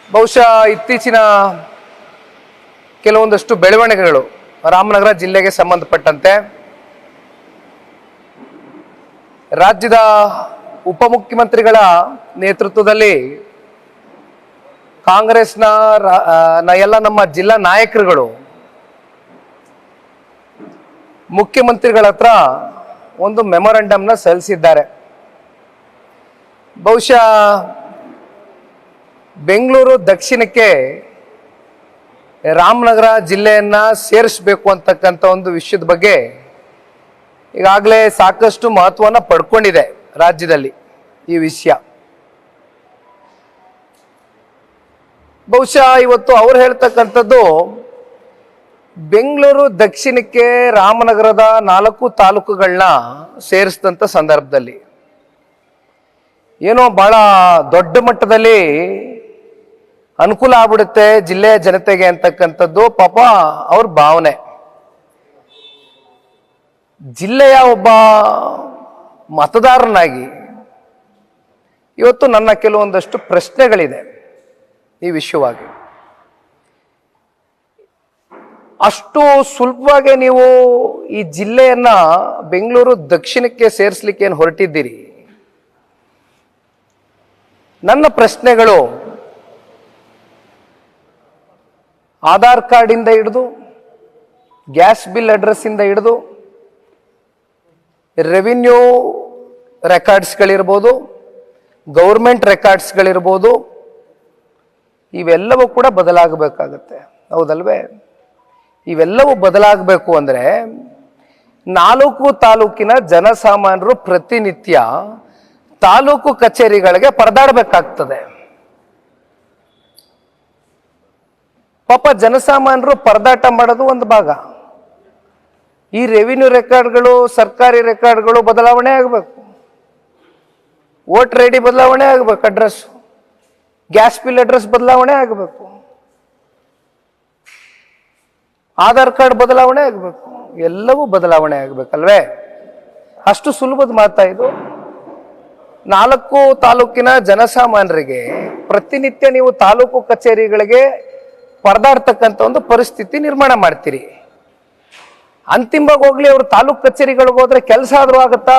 ಬಹುಶಃ ಇತ್ತೀಚಿನ ಕೆಲವೊಂದಷ್ಟು ಬೆಳವಣಿಗೆಗಳು ರಾಮನಗರ ಜಿಲ್ಲೆಗೆ ಸಂಬಂಧಪಟ್ಟಂತೆ ರಾಜ್ಯದ ಉಪಮುಖ್ಯಮಂತ್ರಿಗಳ ನೇತೃತ್ವದಲ್ಲಿ ಕಾಂಗ್ರೆಸ್ನ ಎಲ್ಲ ನಮ್ಮ ಜಿಲ್ಲಾ ನಾಯಕರುಗಳು ಮುಖ್ಯಮಂತ್ರಿಗಳ ಹತ್ರ ಒಂದು ಮೆಮೊರಂಡಮ್ನ ಸಲ್ಲಿಸಿದ್ದಾರೆ. ಬಹುಶಃ ಬೆಂಗಳೂರು ದಕ್ಷಿಣಕ್ಕೆ ರಾಮನಗರ ಜಿಲ್ಲೆಯನ್ನ ಸೇರಿಸಬೇಕು ಅಂತಕ್ಕಂಥ ಒಂದು ವಿಷಯದ ಬಗ್ಗೆ ಈಗಾಗಲೇ ಸಾಕಷ್ಟು ಮಹತ್ವವನ್ನು ಪಡ್ಕೊಂಡಿದೆ ರಾಜ್ಯದಲ್ಲಿ ಈ ವಿಷಯ. ಬಹುಶಃ ಇವತ್ತು ಅವ್ರು ಹೇಳ್ತಕ್ಕಂಥದ್ದು ಬೆಂಗಳೂರು ದಕ್ಷಿಣಕ್ಕೆ ರಾಮನಗರದ 4 ತಾಲೂಕುಗಳನ್ನ ಸೇರಿಸಿದಂಥ ಸಂದರ್ಭದಲ್ಲಿ ಏನೋ ಬಹಳ ದೊಡ್ಡ ಮಟ್ಟದಲ್ಲಿ ಅನುಕೂಲ ಆಗ್ಬಿಡುತ್ತೆ ಜಿಲ್ಲೆಯ ಜನತೆಗೆ ಅಂತಕ್ಕಂಥದ್ದು ಪಾಪ ಅವ್ರ ಭಾವನೆ. ಜಿಲ್ಲೆಯ ಒಬ್ಬ ಮತದಾರನಾಗಿ ಇವತ್ತು ನನ್ನ ಕೆಲವೊಂದಷ್ಟು ಪ್ರಶ್ನೆಗಳಿದೆ ಈ ವಿಷಯವಾಗಿ. ಅಷ್ಟು ಸುಲಭವಾಗಿ ನೀವು ಈ ಜಿಲ್ಲೆಯನ್ನ ಬೆಂಗಳೂರು ದಕ್ಷಿಣಕ್ಕೆ ಸೇರಿಸಲಿಕ್ಕೆ ಏನು ಹೊರಟಿದ್ದೀರಿ? ನನ್ನ ಪ್ರಶ್ನೆಗಳು ಆಧಾರ್ ಕಾರ್ಡ್ ಇಂದ ಹಿಡಿದು ಗ್ಯಾಸ್ ಬಿಲ್ ಅಡ್ರೆಸ್ ಇಂದ ಹಿಡಿದು ರೆವಿನ್ಯೂ ರೆಕಾರ್ಡ್ಸ್ಗಳಿರ್ಬೋದು, ಗೌರ್ಮೆಂಟ್ ರೆಕಾರ್ಡ್ಸ್ಗಳಿರ್ಬೋದು, ಇವೆಲ್ಲವೂ ಕೂಡ ಬದಲಾಗಬೇಕಾಗತ್ತೆ, ಹೌದಲ್ವೇ? ಇವೆಲ್ಲವೂ ಬದಲಾಗಬೇಕು ಅಂದರೆ 4 ತಾಲೂಕಿನ ಜನಸಾಮಾನ್ಯರು ಪ್ರತಿನಿತ್ಯ ತಾಲೂಕು ಕಚೇರಿಗಳಿಗೆ ಪರದಾಡಬೇಕಾಗ್ತದೆ. ಪಾಪ ಜನಸಾಮಾನ್ಯರು ಪರದಾಟ ಮಾಡೋದು ಒಂದು ಭಾಗ. ಈ ರೆವಿನ್ಯೂ ರೆಕಾರ್ಡ್ಗಳು, ಸರ್ಕಾರಿ ರೆಕಾರ್ಡ್ಗಳು ಬದಲಾವಣೆ ಆಗಬೇಕು, ವೋಟರ್ ಐ ಡಿ ಬದಲಾವಣೆ ಆಗಬೇಕು, ಅಡ್ರೆಸ್, ಗ್ಯಾಸ್ ಬಿಲ್ ಅಡ್ರೆಸ್ ಬದಲಾವಣೆ ಆಗಬೇಕು, ಆಧಾರ್ ಕಾರ್ಡ್ ಬದಲಾವಣೆ ಆಗಬೇಕು, ಎಲ್ಲವೂ ಬದಲಾವಣೆ ಆಗಬೇಕಲ್ವೇ? ಅಷ್ಟು ಸುಲಭದ ಮಾತಾ ಇದು. 4 ತಾಲೂಕಿನ ಜನಸಾಮಾನ್ಯರಿಗೆ ಪ್ರತಿನಿತ್ಯ ನೀವು ತಾಲೂಕು ಕಚೇರಿಗಳಿಗೆ ಪರದಾಡ್ತಕ್ಕಂಥ ಒಂದು ಪರಿಸ್ಥಿತಿ ನಿರ್ಮಾಣ ಮಾಡ್ತೀರಿ. ಅಂತಿಮವಾಗಿ ಹೋಗ್ಲಿ, ಅವರು ತಾಲೂಕು ಕಚೇರಿಗಳಿಗೆ ಹೋದ್ರೆ ಕೆಲಸ ಆದ್ರೂ ಆಗತ್ತಾ?